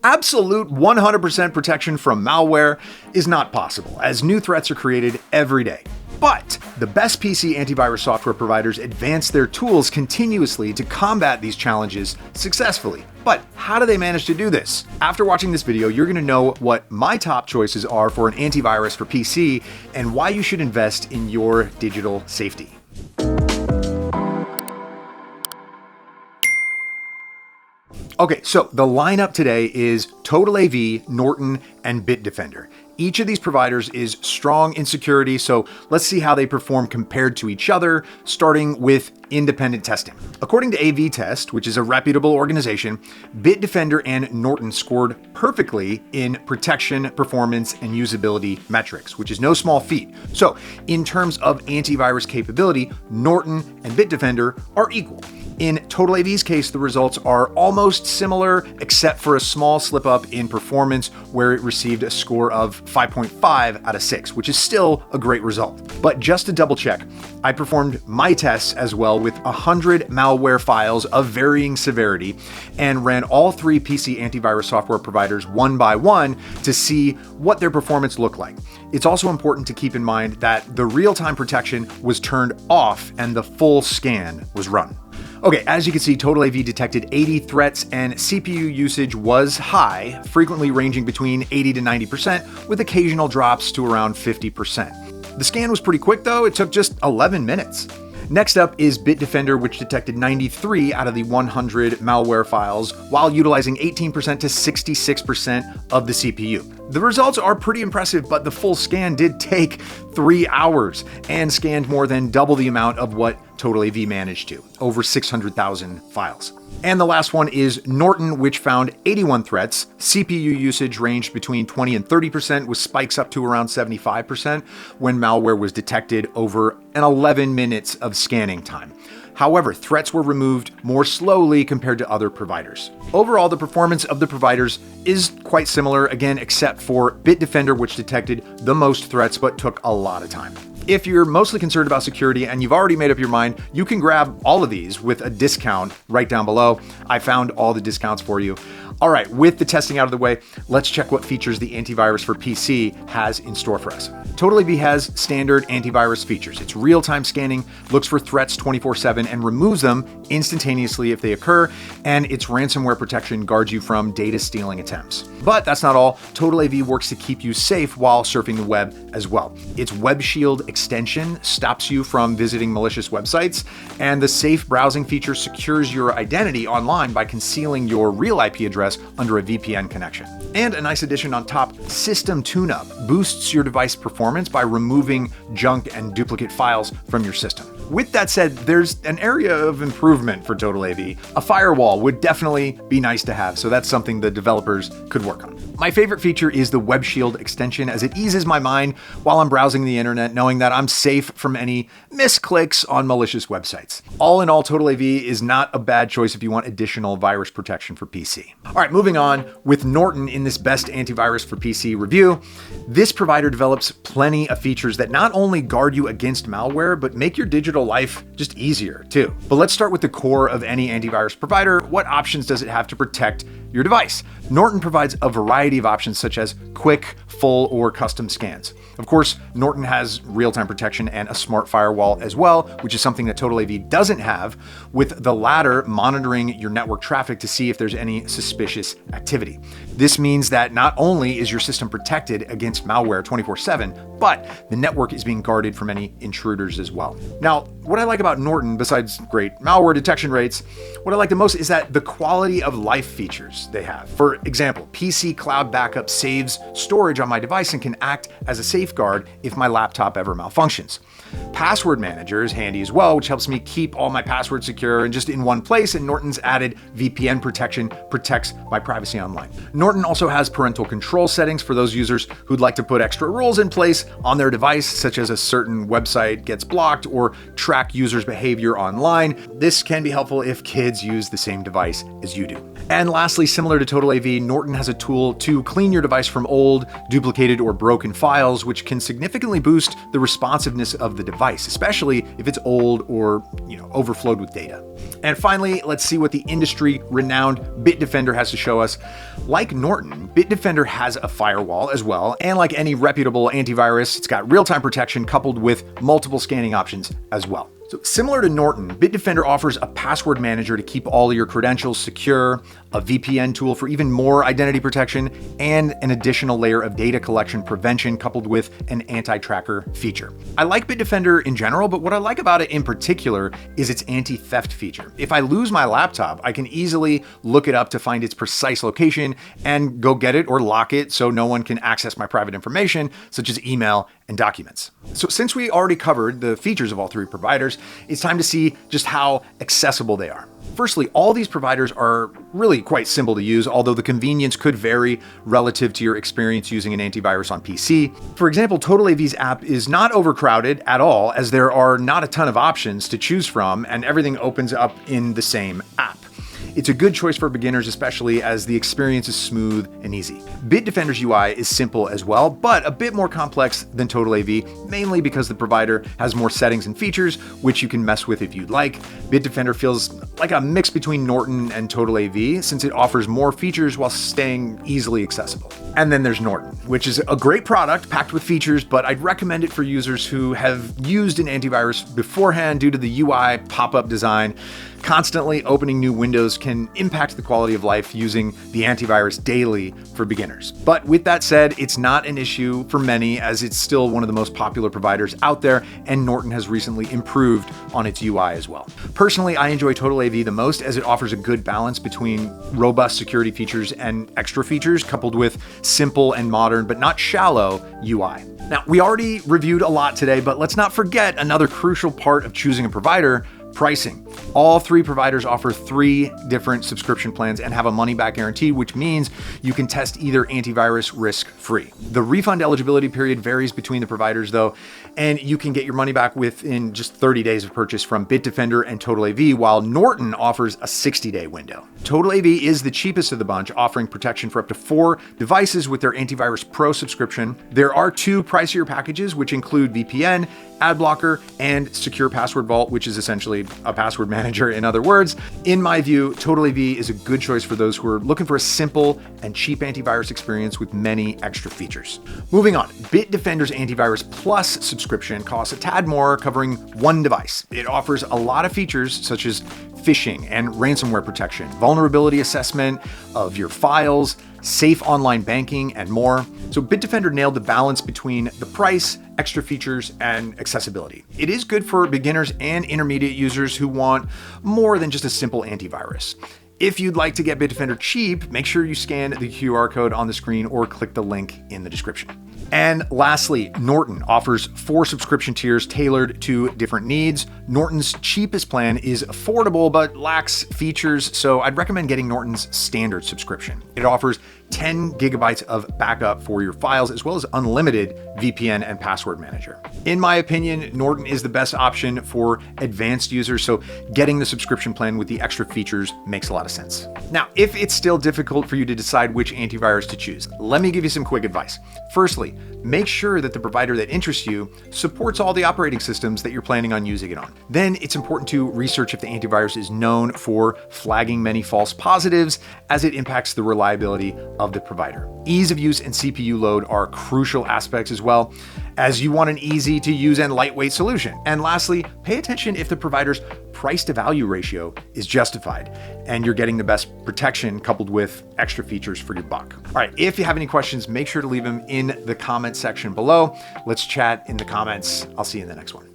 Absolute 100% protection from malware is not possible, as new threats are created every day. But the best PC antivirus software providers advance their tools continuously to combat these challenges successfully. But how do they manage to do this? After watching this video, you're going to know what my top choices are for an antivirus for PC and why you should invest in your digital safety. Okay, so the lineup today is Total AV, Norton, and Bitdefender. Each of these providers is strong in security, so let's see how they perform compared to each other, starting with independent testing. According to AV Test, which is a reputable organization, Bitdefender and Norton scored perfectly in protection, performance, and usability metrics, which is no small feat. So, in terms of antivirus capability, Norton and Bitdefender are equal. In Total AV's case, the results are almost similar, except for a small slip up in performance where it received a score of 5.5 out of 6, which is still a great result. But just to double check, I performed my tests as well with 100 malware files of varying severity and ran all three PC antivirus software providers one by one to see what their performance looked like. It's also important to keep in mind that the real-time protection was turned off and the full scan was run. Okay, as you can see, Total AV detected 80 threats and CPU usage was high, frequently ranging between 80 to 90%, with occasional drops to around 50%. The scan was pretty quick though, it took just 11 minutes. Next up is Bitdefender, which detected 93 out of the 100 malware files while utilizing 18% to 66% of the CPU. The results are pretty impressive, but the full scan did take 3 hours and scanned more than double the amount of what Total AV managed to, over 600,000 files. And the last one is Norton, which found 81 threats. CPU usage ranged between 20 and 30%, with spikes up to around 75% when malware was detected over an 11 minutes of scanning time. However, threats were removed more slowly compared to other providers. Overall, the performance of the providers is quite similar, again, except for Bitdefender, which detected the most threats but took a lot of time. If you're mostly concerned about security and you've already made up your mind, you can grab all of these with a discount right down below. I found all the discounts for you. All right, with the testing out of the way, let's check what features the antivirus for PC has in store for us. Total AV has standard antivirus features. It's real-time scanning, looks for threats 24/7, and removes them instantaneously if they occur, and its ransomware protection guards you from data stealing attempts. But that's not all. Total AV works to keep you safe while surfing the web as well. Its Web Shield extension stops you from visiting malicious websites, and the safe browsing feature secures your identity online by concealing your real IP address under a VPN connection. And a nice addition on top, System Tune-Up boosts your device performance by removing junk and duplicate files from your system. With that said, there's an area of improvement for Total AV. A firewall would definitely be nice to have, so that's something the developers could work on. My favorite feature is the Web Shield extension, as it eases my mind while I'm browsing the internet, knowing that I'm safe from any misclicks on malicious websites. All in all, Total AV is not a bad choice if you want additional virus protection for PC. All right, moving on with Norton in this best antivirus for PC review. This provider develops plenty of features that not only guard you against malware, but make your digital life just easier too. But let's start with the core of any antivirus provider. What options does it have to protect your device? Norton provides a variety of options such as quick, full, or custom scans. Of course, Norton has real-time protection and a smart firewall as well, which is something that Total AV doesn't have, with the latter monitoring your network traffic to see if there's any suspicious activity. This means that not only is your system protected against malware 24/7, but the network is being guarded from any intruders as well. Now, what I like about Norton, besides great malware detection rates, what I like the most is that the quality of life features they have. For example, PC Cloud Backup saves storage on my device and can act as a safeguard if my laptop ever malfunctions. Password Manager is handy as well, which helps me keep all my passwords secure and just in one place, and Norton's added VPN protection protects my privacy online. Norton also has parental control settings for those users who'd like to put extra rules in place on their device, such as a certain website gets blocked or track users' behavior online. This can be helpful if kids use the same device as you do. And lastly, similar to Total AV, Norton has a tool to clean your device from old, duplicated, or broken files, which can significantly boost the responsiveness of the device, especially if it's old or, overflowed with data. And finally, let's see what the industry-renowned Bitdefender has to show us. Like Norton, Bitdefender has a firewall as well, and like any reputable antivirus, it's got real-time protection coupled with multiple scanning options as well. So similar to Norton, Bitdefender offers a password manager to keep all your credentials secure, a VPN tool for even more identity protection, and an additional layer of data collection prevention coupled with an anti-tracker feature. I like Bitdefender in general, but what I like about it in particular is its anti-theft feature. If I lose my laptop, I can easily look it up to find its precise location and go get it or lock it so no one can access my private information, such as email and documents. So since we already covered the features of all three providers, it's time to see just how accessible they are. Firstly, all these providers are really quite simple to use, although the convenience could vary relative to your experience using an antivirus on PC. For example, Total AV's app is not overcrowded at all, as there are not a ton of options to choose from, and everything opens up in the same app. It's a good choice for beginners, especially as the experience is smooth and easy. Bitdefender's UI is simple as well, but a bit more complex than Total AV, mainly because the provider has more settings and features, which you can mess with if you'd like. Bitdefender feels like a mix between Norton and Total AV, since it offers more features while staying easily accessible. And then there's Norton, which is a great product packed with features, but I'd recommend it for users who have used an antivirus beforehand due to the UI pop-up design. Constantly opening new windows can impact the quality of life using the antivirus daily for beginners. But with that said, it's not an issue for many, as it's still one of the most popular providers out there, and Norton has recently improved on its UI as well. Personally, I enjoy Total AV the most, as it offers a good balance between robust security features and extra features, coupled with simple and modern but not shallow UI. Now, we already reviewed a lot today, but let's not forget another crucial part of choosing a provider: pricing. All three providers offer 3 different subscription plans and have a money-back guarantee, which means you can test either antivirus risk-free. The refund eligibility period varies between the providers though, and you can get your money back within just 30 days of purchase from Bitdefender and Total AV, while Norton offers a 60-day window. Total AV is the cheapest of the bunch, offering protection for up to 4 devices with their Antivirus Pro subscription. There are 2 pricier packages, which include VPN, ad blocker, and secure password vault, which is essentially a password manager in other words. In my view, Total AV is a good choice for those who are looking for a simple and cheap antivirus experience with many extra features. Moving on, Bitdefender's Antivirus Plus subscription costs a tad more, covering 1 device. It offers a lot of features such as phishing and ransomware protection, vulnerability assessment of your files, safe online banking, and more. So Bitdefender nailed the balance between the price, extra features, and accessibility. It is good for beginners and intermediate users who want more than just a simple antivirus. If you'd like to get Bitdefender cheap, make sure you scan the QR code on the screen or click the link in the description. And lastly, Norton offers 4 subscription tiers tailored to different needs. Norton's cheapest plan is affordable but lacks features, so I'd recommend getting Norton's standard subscription. It offers 10 gigabytes of backup for your files, as well as unlimited VPN and password manager. In my opinion, Norton is the best option for advanced users, so getting the subscription plan with the extra features makes a lot of sense. Now, if it's still difficult for you to decide which antivirus to choose, let me give you some quick advice. Firstly, make sure that the provider that interests you supports all the operating systems that you're planning on using it on. Then it's important to research if the antivirus is known for flagging many false positives, as it impacts the reliability of the provider. Ease of use and CPU load are crucial aspects as well, as you want an easy to use and lightweight solution. And lastly, pay attention if the provider's price to value ratio is justified and you're getting the best protection coupled with extra features for your buck. All right, if you have any questions, make sure to leave them in the comment section below. Let's chat in the comments. I'll see you in the next one.